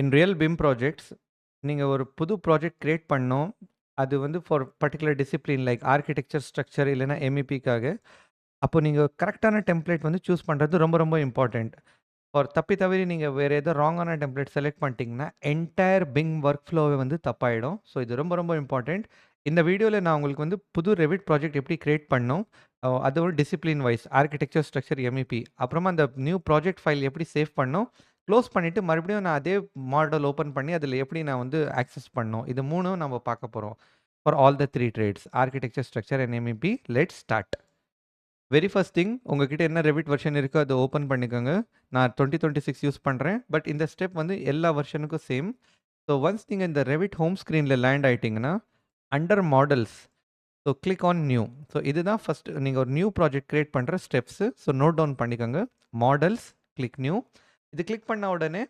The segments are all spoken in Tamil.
இன் ரியல் பிம் ப்ராஜெக்ட்ஸ் நீங்க ஒரு புது ப்ராஜெக்ட் கிரியேட் பண்ணோம். அது வந்து for particular discipline like architecture, structure இல்லைன்னா MEPக்காக. அப்போ நீங்க கரெக்ட்டான டெம்ப்ளேட் வந்து சூஸ் பண்றது ரொம்ப ரொம்ப இம்பார்ட்டன்ட். ஃபார் தப்பி தவறி நீங்க வேற ஏதோ ராங்கான டெம்ப்ளேட் செலக்ட் பண்ணிட்டீங்கன்னா, என்டையர் பிம் ஒர்க் ஃப்ளோவே வந்து தப்பாயிடும். ஸோ இது ரொம்ப ரொம்ப இம்பார்ட்டன்ட். இந்த வீடியோல நான் உங்களுக்கு வந்து புது ரெவிட் ப்ராஜெக்ட் எப்படி கிரியேட் பண்ணணும், அதோட discipline wise architecture, structure, MEP அப்புறமா அந்த நியூ ப்ராஜெக்ட் ஃபைல் எப்படி சேவ் பண்ணணும், க்ளோஸ் பண்ணிட்டு மறுபடியும் நான் அதே மாடல் ஓப்பன் பண்ணி அதில எப்படி நான் வந்து ஆக்சஸ் பண்ணணும். இது 3ம் நம்ம பார்க்க போறோம். For all the 3 trades architecture, structure and MEP. Let's start. Very first thing உங்ககிட்ட என்ன ரெவிட் வெர்ஷன் இருக்கோ அதை ஓப்பன் பண்ணிக்கோங்க. நான் 2026 யூஸ் பண்ணுறேன். பட் இந்த ஸ்டெப் வந்து எல்லா வெர்ஷனுக்கும் சேம். ஸோ ஒன்ஸ் நீங்கள் இந்த ரெவிட் ஹோம் ஸ்க்ரீனில் லேண்ட் ஆயிட்டீங்கன்னா, under models so click on new. So இதுதான் ஃபர்ஸ்ட் நீங்கள் ஒரு நியூ ப்ராஜெக்ட் கிரியேட் பண்ணுற ஸ்டெப்ஸு. ஸோ நோட் டவுன் பண்ணிக்கோங்க. Models, click new. இது கிளிக் பண்ண உடனே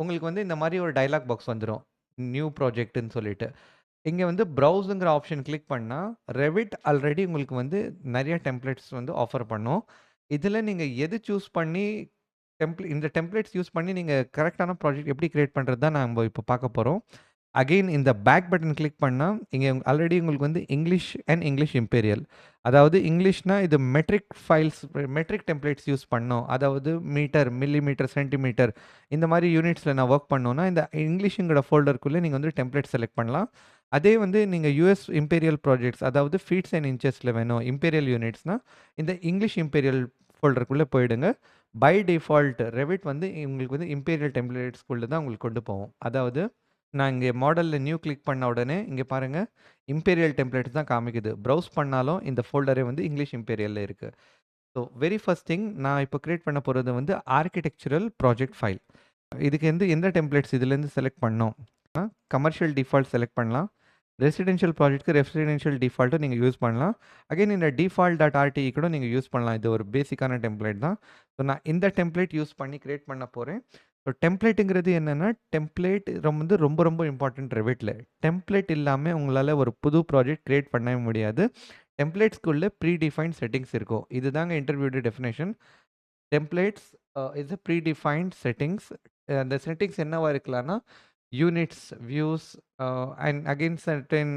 உங்களுக்கு வந்து இந்த மாதிரி ஒரு டயலாக் பாக்ஸ் வந்துடும். நியூ ப்ராஜெக்ட்னு சொல்லிட்டு. இங்க வந்து ப்ரௌஸ்ங்கிற ஆப்ஷன் கிளிக் பண்ணா, ரெவிட் ஆல்ரெடி உங்களுக்கு வந்து நெறைய டெம்ப்ளேட்ஸ் வந்து ஆஃபர் பண்ணும். இதுல நீங்க எது சூஸ் பண்ணி இந்த டெம்ப்ளேட்ஸ் யூஸ் பண்ணி நீங்க கரெக்ட்டான ப்ராஜெக்ட் எப்படி கிரியேட் பண்றது தான் நாம இப்ப பார்க்க போறோம். அகைன் இந்த பேக் பட்டன் கிளிக் பண்ணா, இங்க ஆல்ரெடி உங்களுக்கு வந்து இங்கிலீஷ் அண்ட் இங்கிலீஷ் இம்பீரியல். அதாவது இங்கிலீஷ்னா இது metric files metric templates use பண்ணோம். அதாவது மீட்டர், மில்லிமீட்டர், சென்டிமீட்டர் இந்த மாரி யூனிட்ஸ்ல நான் வொர்க் பண்ணணும்னா, இந்த இங்கிலீஷ்ங்கிற ஃபோல்டருக்குள்ள நீங்க வந்து டெம்ப்ளேட் செலக்ட் பண்ணலாம். அதே வந்து நீங்க யுஎஸ் இம்பீரியல் ப்ராஜெக்ட்ஸ் அதாவது ஃபீட்ஸ் அண்ட் இன்ச்சஸ்ல வேணும். இம்பீரியல் யூனிட்ஸ்னா, இந்த இங்கிலீஷ் இம்பீரியல் ஃபோல்டருக்குள்ள போயிடுங்க. பை டிஃபால்ட் ரெவிட் வந்து உங்களுக்கு வந்து இம்பீரியல் டெம்ப்ளேட்ஸ்குள்ள தான் உங்களுக்கு கொண்டு போகும். அதாவது நான் இங்கே மாடல்ல நியூ கிளிக் பண்ண உடனே இங்க பாருங்க இம்பீரியல் டெம்ப்ளேட்ஸ் தான் காமிக்குது. ப்ரௌஸ் பண்ணாலும் இந்த ஃபோல்டரே வந்து இங்கிலீஷ் இம்பீரியல்ல இருக்கு. ஸோ வெரி ஃபர்ஸ்ட் திங் நான் இப்போ கிரியேட் பண்ண போறது வந்து ஆர்க்கிடெக்சரல் ப்ராஜெக்ட் ஃபைல். இதுக்கு வந்து எந்த டெம்ப்ளேட்ஸ் இதுலேருந்து செலக்ட் பண்ணோம். கமர்ஷியல் டிஃபால்ட் செலக்ட் பண்ணலாம். ரெசிடென்ஷியல் ப்ராஜெக்ட்க்கு ரெசிடென்ஷியல் டிஃபால்ட்டும் நீங்க யூஸ் பண்ணலாம். அகைன் இந்த டிஃபால்ட் டாட் ஆர்டிஇ கூட நீங்க யூஸ் பண்ணலாம். இது ஒரு பேசிக்கான டெம்ப்ளேட் தான். ஸோ நான் இந்த டெம்ப்ளேட் யூஸ் பண்ணி கிரியேட் பண்ண போறேன். ஸோ டெம்ப்ளேட்டுங்கிறது என்னன்னா, டெம்ப்ளேட் வந்து ரொம்ப ரொம்ப இம்பார்ட்டன்ட் ரெவிட்ல. டெம்ப்ளேட் இல்லாம உங்களால ஒரு புது ப்ராஜெக்ட் கிரியேட் பண்ணவே முடியாது. டெம்ப்ளேட்ஸ்க்குள்ள ப்ரீ டிஃபைன்ட் செட்டிங்ஸ் இருக்கும். இதுதாங்க இன்டர்வியூட definition. Templates is a predefined settings. அந்த செட்டிங்ஸ் என்னவா இருக்கலாம்னா, units, views and again certain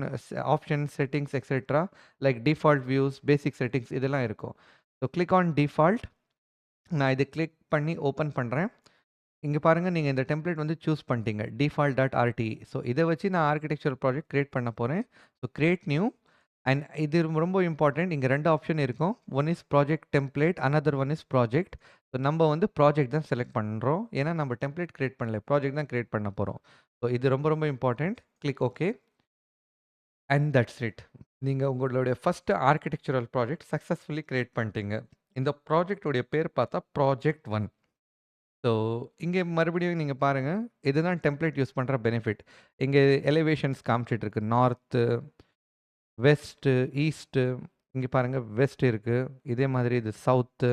options, settings etcetera like default views, basic settings இதெல்லாம் இருக்கும். So click on default. நான் இதை கிளிக் பண்ணி ஓப்பன் பண்ணுறேன். இங்க பாருங்க நீங்க இந்த டெம்ப்ளேட் வந்து சூஸ் பண்ணிட்டீங்க. default.rte. ஸோ இதை வச்சு நான் ஆர்க்கிடெக்சர் ப்ராஜெக்ட் கிரியேட் பண்ண போறேன். ஸோ கிரியேட் நியூ அண்ட் இது ரொம்ப இம்பார்ட்டன்ட். இங்க 2 ஆப்ஷன் இருக்கும். One is project template, another one is project. So நம்ம வந்து ப்ராஜெக்ட் தான் செலக்ட் பண்றோம். ஏன்னா நம்ம டெம்ப்ளேட் கிரியேட் பண்ணல. ப்ராஜெக்ட் தான் கிரியேட் பண்ண போறோம். ஸோ இது ரொம்ப important. Click okay. And that's it. நீங்க உங்களுடைய first architectural project successfully create பண்ணிட்டீங்க. இந்த ப்ராஜெக்ட் உடைய பேர் பார்த்தா ப்ராஜெக்ட் 1. ஸோ, இங்கே மறுபடியும் நீங்க பாருங்க. இதுதான் டெம்ப்ளேட் யூஸ் பண்ற பெனிஃபிட். இங்கே எலிவேஷன்ஸ் காமிச்சிட்டு இருக்கு. North, west, east. இங்க பாருங்க வெஸ்ட் இருக்கு. இதே மாதிரி இது சவுத்து.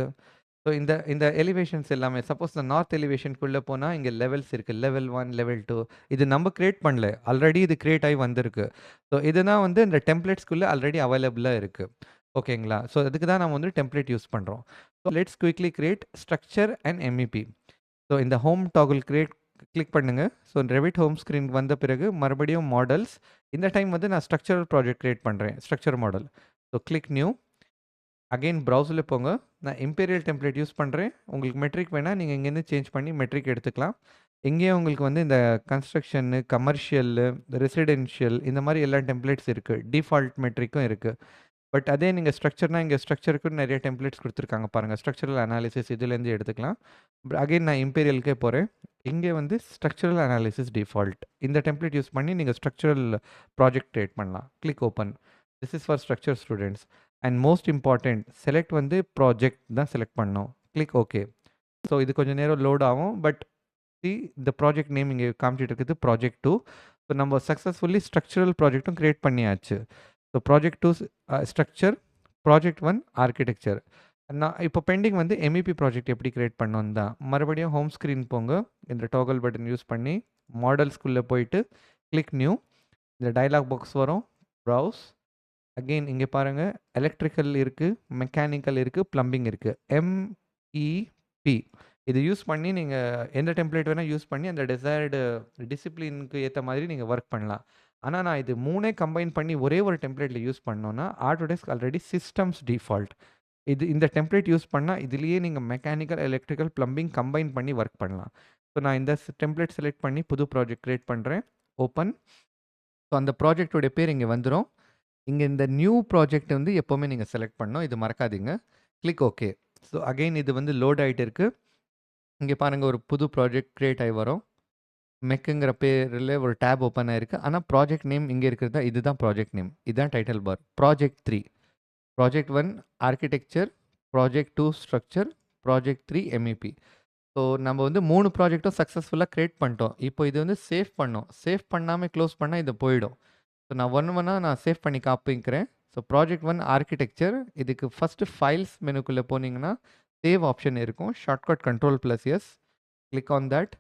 ஸோ இந்த இந்த எலிவேஷன்ஸ் எல்லாமே சப்போஸ் இந்த நார்த் எலிவேஷனுக்குள்ள போனா இங்க லெவல்ஸ் இருக்கு. லெவல் 1, லெவல் 2 இது நம்ம கிரியேட் பண்ணல. ஆல்ரெடி இது கிரியேட் ஆயி வந்திருக்கு. ஸோ இதுதான் வந்து இந்த டெம்ப்ளேட்ஸ்குள்ள ஆல்ரெடி அவைலபிளா இருக்கு. ஓகேங்களா? ஸோ அதுக்கு தான் நம்ம வந்து டெம்ப்ளேட் யூஸ் பண்றோம். So let's quickly create structure and MEP. So இந்த ஹோம் டாகிள் கிளிக் பண்ணுங்க. ஸோ ரெவிட் ஹோம் ஸ்க்ரீன் வந்த பிறகு மறுபடியும் மாடல்ஸ். இந்த டைம் வந்து நான் ஸ்ட்ரக்சரல் ப்ராஜெக்ட் கிரியேட் பண்ணுறேன். Structure model. So click new. Again ப்ரௌசரில் போங்க. நான் இம்பீரியல் டெம்ப்ளேட் யூஸ் பண்ணுறேன். உங்களுக்கு மெட்ரிக் வேணால் நீங்கள் இங்கேருந்து சேஞ்ச் பண்ணி மெட்ரிக் எடுத்துக்கலாம். இங்கேயும் உங்களுக்கு வந்து இந்த கன்ஸ்ட்ரக்ஷனு, கமர்ஷியலு, ரெசிடென்ஷியல் இந்த மாதிரி எல்லா டெம்ப்ளேட்ஸ் இருக்குது. டிஃபால்ட் மெட்ரிக்கும் இருக்குது. பட் அதே நீங்க ஸ்ட்ரக்சர்னா, இங்க ஸ்ட்ரக்சருக்கு நெறைய டெம்ப்ளேட்ஸ் குடுத்துருக்காங்க பாருங்க. ஸ்ட்ரக்சரல் அனாலிசிஸ் இதுலேருந்து எடுத்துக்கலாம். அகைன் நான் இம்பீரியலுக்கே போறேன். இங்கே வந்து ஸ்ட்ரக்சரல் அனாலிசிஸ் டிஃபால்ட். இந்த டெம்ப்ளேட் யூஸ் பண்ணி நீங்க ஸ்ட்ரக்சரல் ப்ராஜெக்ட் கிரியேட் பண்ணலாம். Click open. This is for structure students. And most important select வந்து ப்ராஜெக்ட் தான் செலக்ட் பண்ணணும். Click okay. ஸோ இது கொஞ்சம் நேரம் லோட் ஆகும். பட் இந்த ப்ராஜெக்ட் நேம் இங்கே காமிச்சிட்டு இருக்குது ப்ராஜெக்ட் 2. ஸோ நம்ம சக்ஸஸ்ஃபுல்லி ஸ்ட்ரக்சரல் ப்ராஜெக்ட்டும் கிரியேட் பண்ணியாச்சு. So project 2 structure, project 1 architecture. நான் இப்போ பெண்டிங் வந்து MEP ப்ராஜெக்ட் எப்படி கிரியேட் பண்ணணும் தான். மறுபடியும் ஹோம் ஸ்க்ரீன் போங்க. இந்த டாகல் பட்டன் யூஸ் பண்ணி மாடல்ஸ்குள்ளே போயிட்டு கிளிக் நியூ. இந்த டயலாக் பாக்ஸ் வரும். ப்ரௌஸ். அகெயின் இங்கே பாருங்க எலக்ட்ரிக்கல் இருக்கு, மெக்கானிக்கல் இருக்கு, பிளம்பிங் இருக்கு. MEP. இது யூஸ் பண்ணி நீங்க எந்த டெம்ப்ளேட் வேணா யூஸ் பண்ணி அந்த டிசையர்டு டிசிப்ளினுக்கு ஏத்த மாதிரி நீங்க வொர்க் பண்ணலாம். ஆனா, நான் இது 3 கம்பைன் பண்ணி ஒரே ஒரு டெம்ப்ளேட்ல யூஸ் பண்ணோம்னா, ஆட்டோடெஸ்க் ஆல்ரெடி சிஸ்டம்ஸ் டிஃபால்ட். இந்த டெம்ப்ளேட் யூஸ் பண்ணா, இதிலேயே நீங்க மெக்கானிக்கல், எலக்ட்ரிக்கல், பிளம்பிங் கம்பைன் பண்ணி வொர்க் பண்ணலாம். ஸோ, நான் இந்த டெம்ப்ளேட் செலக்ட் பண்ணி புது ப்ராஜெக்ட் கிரியேட் பண்றேன். ஓப்பன். ஸோ, அந்த ப்ராஜெக்ட்டோட பேர் இங்க வந்துரும். இங்க இந்த நியூ ப்ராஜெக்ட் வந்து எப்பவுமே நீங்க செலக்ட் பண்ணணும். இது மறக்காதீங்க. Click okay. ஸோ, அகைன் இது வந்து லோட் ஆயிட்டு இருக்கு. இங்க பாருங்க ஒரு புது ப்ராஜெக்ட் கிரியேட் ஆயி வரும். மெக்குங்கிற பேர்ல ஒரு டேப் ஓப்பன் ஆயிருக்கு. ஆனா, ப்ராஜெக்ட் நேம் இங்க இருக்கிறது இதுதான் ப்ராஜெக்ட் நேம். இதுதான் title bar. Project 3. Project 1 architecture, project 2 structure, project 3 MEP. So, நம்ம வந்து 3 ப்ராஜெக்ட்டும் சக்ஸஸ்ஃபுல்லா கிரியேட் பண்ணிட்டோம். இப்போ இது வந்து சேவ் பண்ணணும். சேவ் பண்ணாம க்ளோஸ் பண்ணா இது போயிடும். ஸோ, நான் ஒண்ணா நான் சேவ் பண்ணி காமிக்கிறேன். ஸோ, ப்ராஜெக்ட் 1 ஆர்க்கிடெக்சர் இதுக்கு ஃபர்ஸ்ட் ஃபைல்ஸ் மெனுக்குள்ள போனீங்கன்னா, சேவ் ஆப்ஷன் இருக்கும். Shortcut control S. Click on that.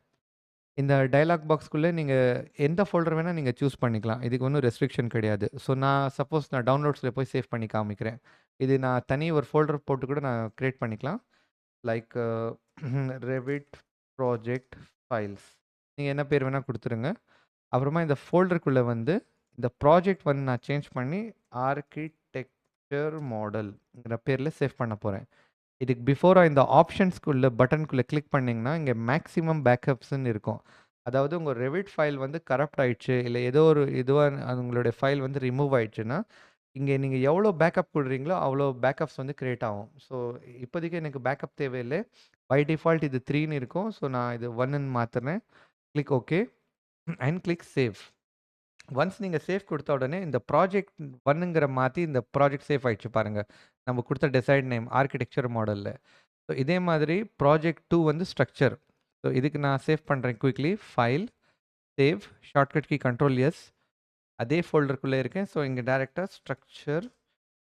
இந்த டயலாக் பாக்ஸ்க்குள்ள நீங்க எந்த ஃபோல்டர் வேணா நீங்க சூஸ் பண்ணிக்கலாம். இதுக்கு ஒண்ணும் ரெஸ்ட்ரிக்ஷன் கிடையாது. ஸோ, நான் டவுன்லோட்ஸ்ல போய் சேவ் பண்ணி காமிக்கிறேன். இது நான் தனி ஒரு ஃபோல்டர் போட்டு கூட நான் கிரியேட் பண்ணிக்கலாம். Like Revit project files. நீங்க என்ன பேர் வேணா குடுத்துருங்க. அப்புறமா இந்த ஃபோல்டருக்குள்ள வந்து இந்த ப்ராஜெக்ட் வந்து நான் சேஞ்ச் பண்ணி ஆர்க்கிடெக்சர் மாடல்ங்கிற பேர்ல சேவ் பண்ண போறேன். இதுக்கு பிஃபோரா இந்த ஆப்ஷன்ஸ்க்குள்ள பட்டன்க்குள்ள கிளிக் பண்ணீங்கன்னா, இங்க மேக்ஸிமம் பேக்கப்ஸ்ன்னு இருக்கும். அதாவது உங்க ரெவிட் ஃபைல் வந்து கரப்ட் ஆயிடுச்சு, இல்ல ஏதோ ஒரு இதுவா உங்களுடைய ஃபைல் வந்து ரிமூவ் ஆயிடுச்சுன்னா, இங்க நீங்க எவ்வளோ பேக்கப் குடுறீங்களோ, அவ்வளோ பேக்கப்ஸ் வந்து கிரியேட் ஆகும். ஸோ, இப்போதைக்கு எனக்கு பேக்கப் தேவையில்ல. பை டிஃபால்ட் இது 3ன்னு இருக்கும். ஸோ, நான் இது 1ன்னு மாத்துறேன். Click okay and click save. Once நீங்க சேவ் குடுத்த உடனே இந்த ப்ராஜெக்ட் 1ங்கிற மாத்தி இந்த ப்ராஜெக்ட் சேவ் ஆயிடுச்சு பாருங்க. நம்ம குடுத்த டிசைன் நேம் ஆர்க்கிடெக்சர் மாடல்ல. ஸோ, இதே மாதிரி ப்ராஜெக்ட் 2 வந்து ஸ்ட்ரக்சர். ஸோ, இதுக்கு நான் சேவ் பண்றேன் quickly. File, save, shortcut key control S. அதே ஃபோல்டருக்குள்ள இருக்கேன். ஸோ, இங்க டைரக்ட்டா ஸ்ட்ரக்சர்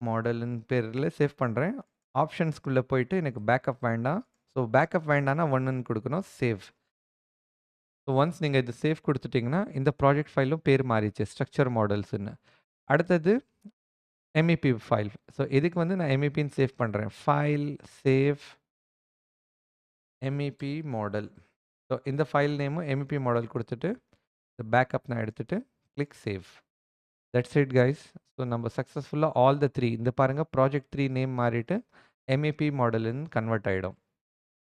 மாடல்ன்னு பேர்ல சேவ் பண்றேன். ஆப்ஷன்ஸ்க்குள்ள போயிட்டு எனக்கு பேக்கப் வேண்டாம். ஸோ, பேக்கப் வேண்டான்னா 1ன்னு குடுக்கணும். சேவ். ஸோ, ஒன்ஸ் நீங்க இது சேவ் குடுத்துட்டீங்கன்னா, இந்த ப்ராஜெக்ட் ஃபைலும் பேர் மாறிடுச்சு. ஸ்ட்ரக்சர் மாடல்ஸ்ன்னு. அடுத்தது MEP ஃபைல். ஸோ, இதுக்கு வந்து நான் MEPன்னு சேவ் பண்றேன். File, save, MEP model. So, இந்த ஃபைல் நேமும் MEP மாடல் குடுத்துட்டு, பேக்கப் நான் எடுத்துட்டு, click save. That's it guys. So, நம்ம சக்ஸஸ்ஃபுல்லா ஆல் த 3 இந்த பாருங்க ப்ராஜெக்ட் 3 நேம் மாறிட்டு, MEP மாடல்ன்னு கன்வெர்ட் ஆயிடும்.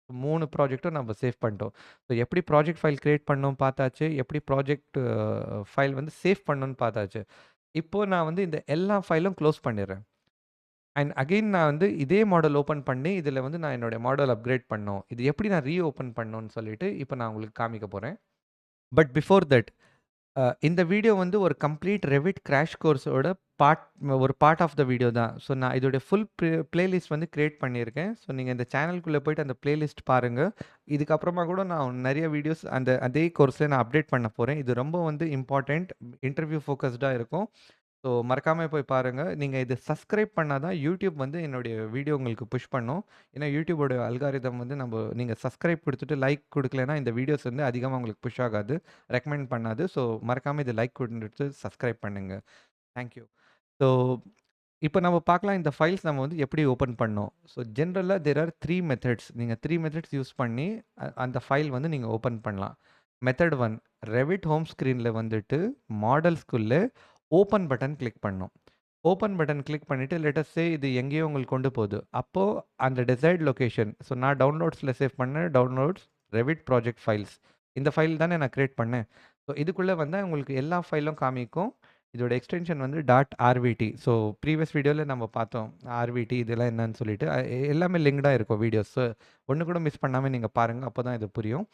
3 ப்ராஜெக்ட்டும் நம்ம சேவ் பண்ணிட்டோம். ஸோ, எப்படி ப்ராஜெக்ட் ஃபைல் கிரியேட் பண்ணணும் பார்த்தாச்சு. எப்படி ப்ராஜெக்ட் ஃபைல் வந்து சேவ் பண்ணணும்னு பார்த்தாச்சு. இப்போ நான் வந்து இந்த எல்லா ஃபைலும் க்ளோஸ் பண்ணிடுறேன். அண்ட் அகைன் நான் வந்து இதே மாடல் ஓப்பன் பண்ணி, இதில வந்து நான் என்னோட மாடல் அப்கிரேட் பண்ணணும். இது எப்படி நான் ரீஓப்பன் பண்ணணும்னு சொல்லிட்டு, இப்போ நான் உங்களுக்கு காமிக்க போறேன். பட் பிஃபோர் தட் இந்த வீடியோ வந்து ஒரு கம்ப்ளீட் ரெவிட் கிராஷ் கோர்ஸோட பார்ட் ஒரு பார்ட் ஆஃப் த வீடியோ தான். ஸோ, நான் இதோட ஃபுல் பிளேலிஸ்ட் வந்து கிரியேட் பண்ணியிருக்கேன். ஸோ, நீங்க இந்த சேனலுக்குள்ள போயிட்டு அந்த பிளேலிஸ்ட் பாருங்க. இதுக்கப்புறமா கூட நான் நெறைய வீடியோஸ் அதே கோர்ஸ்ல நான் அப்டேட் பண்ண போறேன். இது ரொம்ப வந்து இம்பார்ட்டன்ட். இன்டர்வியூ ஃபோக்கஸ்டா இருக்கும். ஸோ, மறக்காம போய் பாருங்க. நீங்க இது சப்ஸ்கிரைப் பண்ணா தான் யூடியூப் வந்து என்னுடைய வீடியோ உங்களுக்கு புஷ் பண்ணும். ஏன்னா யூடியூபோட அல்காரிதம் வந்து நீங்க சப்ஸ்கிரைப் குடுத்துட்டு லைக் குடுக்கலன்னா, இந்த வீடியோஸ் வந்து அதிகமா உங்களுக்கு புஷ் ஆகாது. ரெக்கமெண்ட் பண்ணாது. ஸோ, மறக்காம இது லைக் குடுத்துட்டு சப்ஸ்கிரைப் பண்ணுங்க. Thank you. ஸோ, இப்போ நம்ம பார்க்கலாம் இந்த ஃபைல்ஸ் நம்ம வந்து எப்படி ஓப்பன் பண்ணணும். ஸோ, ஜெனரலா தேர் ஆர் 3 மெத்தட்ஸ். நீங்க 3 மெத்தட்ஸ் யூஸ் பண்ணி அந்த ஃபைல் வந்து நீங்க ஓப்பன் பண்ணலாம். மெத்தட் 1 ரெவிட் ஹோம் ஸ்க்ரீன்ல வந்துட்டு மாடல்ஸ்க்குள்ள ஓப்பன் பட்டன் கிளிக் பண்ணணும். ஓப்பன் பட்டன் கிளிக் பண்ணிட்டு லெட் அஸ் சே இது எங்கேயோ உங்களுக்கு கொண்டு போகுது. அப்போ அந்த டிசைர்ட் லொகேஷன் ஸோ, நான் டவுன்லோட்ஸ்ல சேவ் பண்ணேன். Downloads Revit project files. இந்த ஃபைல் தானே நான் கிரியேட் பண்ணேன். ஸோ, இதுக்குள்ள வந்தா உங்களுக்கு எல்லா ஃபைலும் காமிக்கும். இதோட எக்ஸ்டென்ஷன் வந்து .rvt. ஸோ, ப்ரீவியஸ் வீடியோல நம்ம பார்த்தோம். RVT இதெல்லாம் என்னன்னு சொல்லிட்டு. எல்லாமே லிங்க்டா இருக்கும் வீடியோஸ். ஒண்ணு கூட மிஸ் பண்ணாம நீங்க பாருங்க. அப்பதான் இது புரியும்.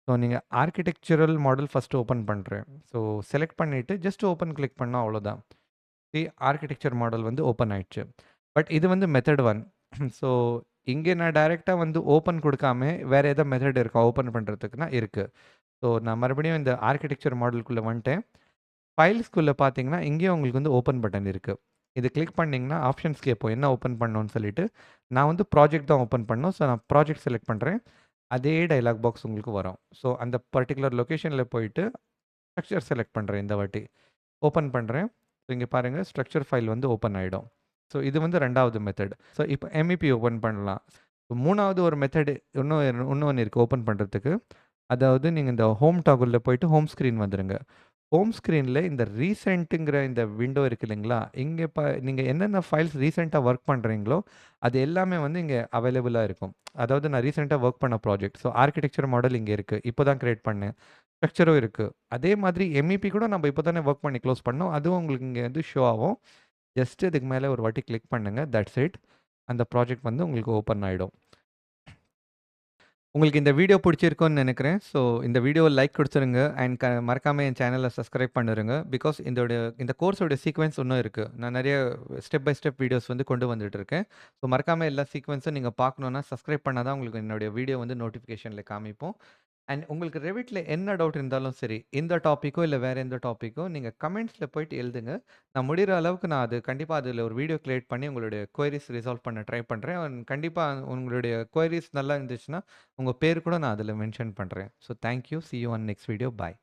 ஸோ, நீங்க ஆர்க்கிடெக்சரல் மாடல் ஃபர்ஸ்ட் ஓப்பன் பண்றேன். ஸோ, செலக்ட் பண்ணிட்டு ஜஸ்ட் ஓப்பன் கிளிக் பண்ணா அவ்வளோதான். ஆர்க்கிடெக்சர் மாடல் வந்து ஓப்பன் ஆயிடுச்சு. பட் இது வந்து மெத்தட் 1. ஸோ, இங்கே நான் டைரக்ட்டா வந்து ஓப்பன் குடுக்காம வேற ஏதோ மெத்தட் இருக்கா ஓப்பன் பண்றதுக்குன்னா இருக்கு. ஸோ, நான் மறுபடியும் இந்த ஆர்க்கிடெக்சர் மாடலுக்குள்ள வந்துட்டேன். ஃபைல்ஸ்க்குள்ள பார்த்தீங்கன்னா, இங்கேயும் உங்களுக்கு வந்து ஓப்பன் பட்டன் இருக்கு. இது கிளிக் பண்ணீங்கன்னா, ஆப்ஷன்ஸ் கேட்போம். என்ன ஓப்பன் பண்ணணும்னு சொல்லிட்டு. நான் வந்து ப்ராஜெக்ட் தான் ஓப்பன் பண்ணணும். ஸோ, நான் ப்ராஜெக்ட் செலக்ட் பண்றேன். அதே டயலாக் பாக்ஸ் உங்களுக்கு வரும். ஸோ, அந்த பர்ட்டிகுலர் லொகேஷன்ல போயிட்டு ஸ்ட்ரக்சர் செலக்ட் பண்றேன் இந்த வாட்டி. ஓப்பன் பண்றேன். ஸோ, இங்க பாருங்க ஸ்ட்ரக்சர் ஃபைல் வந்து ஓப்பன் ஆயிடும். ஸோ, இது வந்து 2வது மெத்தட். ஸோ, இப்போ MEP ஓப்பன் பண்ணலாம். 3வது ஒரு மெத்தட் இன்னொன்னு இருக்கு ஓப்பன் பண்றதுக்கு. அதாவது நீங்க இந்த ஹோம் டாகுல்ல போயிட்டு ஹோம் ஸ்க்ரீன் வந்துருங்க. ஹோம் ஸ்க்ரீன்ல இந்த ரீசென்ட்ங்கிற இந்த விண்டோ இருக்கு இல்லைங்களா? இங்க நீங்க என்னென்ன ஃபைல்ஸ் ரீசென்ட்டா ஒர்க் பண்றீங்களோ, அது எல்லாமே வந்து இங்க அவைலபிளா இருக்கும். அதாவது நான் ரீசென்ட்டா ஒர்க் பண்ண ப்ராஜெக்ட். ஸோ ஆர்க்கிடெக்சர் மாடல் இங்க இருக்கு. இப்போ தான் கிரியேட் பண்ணேன். ஸ்ட்ரக்சரும் இருக்கு. அதே மாதிரி எம்இபி கூட நம்ம இப்போ தானே ஒர்க் பண்ணி க்ளோஸ் பண்ணோம். அதுவும் உங்களுக்கு இங்க வந்து ஷோ ஆகும். ஜஸ்ட் இதுக்கு மேல ஒரு வாட்டி கிளிக் பண்ணுங்க. That's it. அந்த ப்ராஜெக்ட் வந்து உங்களுக்கு ஓப்பன் ஆயிடும். உங்களுக்கு இந்த வீடியோ பிடிச்சிருக்கும்னு நினைக்கிறேன். ஸோ இந்த வீடியோவ லைக் குடுத்துருங்க. அண்ட் மறக்காம என் சேனல சப்ஸ்கிரைப் பண்ணிருங்க. பிகாஸ் இந்த கோர்ஸோட சீக்வென்ஸ் இன்னும் இருக்கு. நான் நெறைய ஸ்டெப் பை ஸ்டெப் வீடியோஸ் வந்து கொண்டு வந்துட்டு இருக்கேன். ஸோ மறக்காம எல்லா சீக்வென்ஸும் நீங்க பார்க்கணும்னா சப்ஸ்கிரைப் பண்ணா தான் உங்களுக்கு என்னுடைய வீடியோ வந்து நோட்டிஃபிகேஷன்ல காமிப்போம். அண்ட் உங்களுக்கு ரெவிட்ல என்ன டவுட் இருந்தாலும் சரி, இந்த டாப்பிக்கோ இல்ல வேற எந்த டாப்பிக்கோ நீங்க கமெண்ட்ஸ்ல போயிட்டு எழுதுங்க. நான் முடியிற அளவுக்கு நான் அது கண்டிப்பா அதுல ஒரு வீடியோ கிரியேட் பண்ணி உங்களுடைய குயரீஸ் ரிசால்வ் பண்ண ட்ரை பண்றேன். அண்ட் கண்டிப்பா உங்களுடைய குயரீஸ் நல்லா இருந்துச்சுன்னா, உங்க பேர் கூட நான் அதுல மென்ஷன் பண்றேன். So thank you. Sea you on next video. Bye.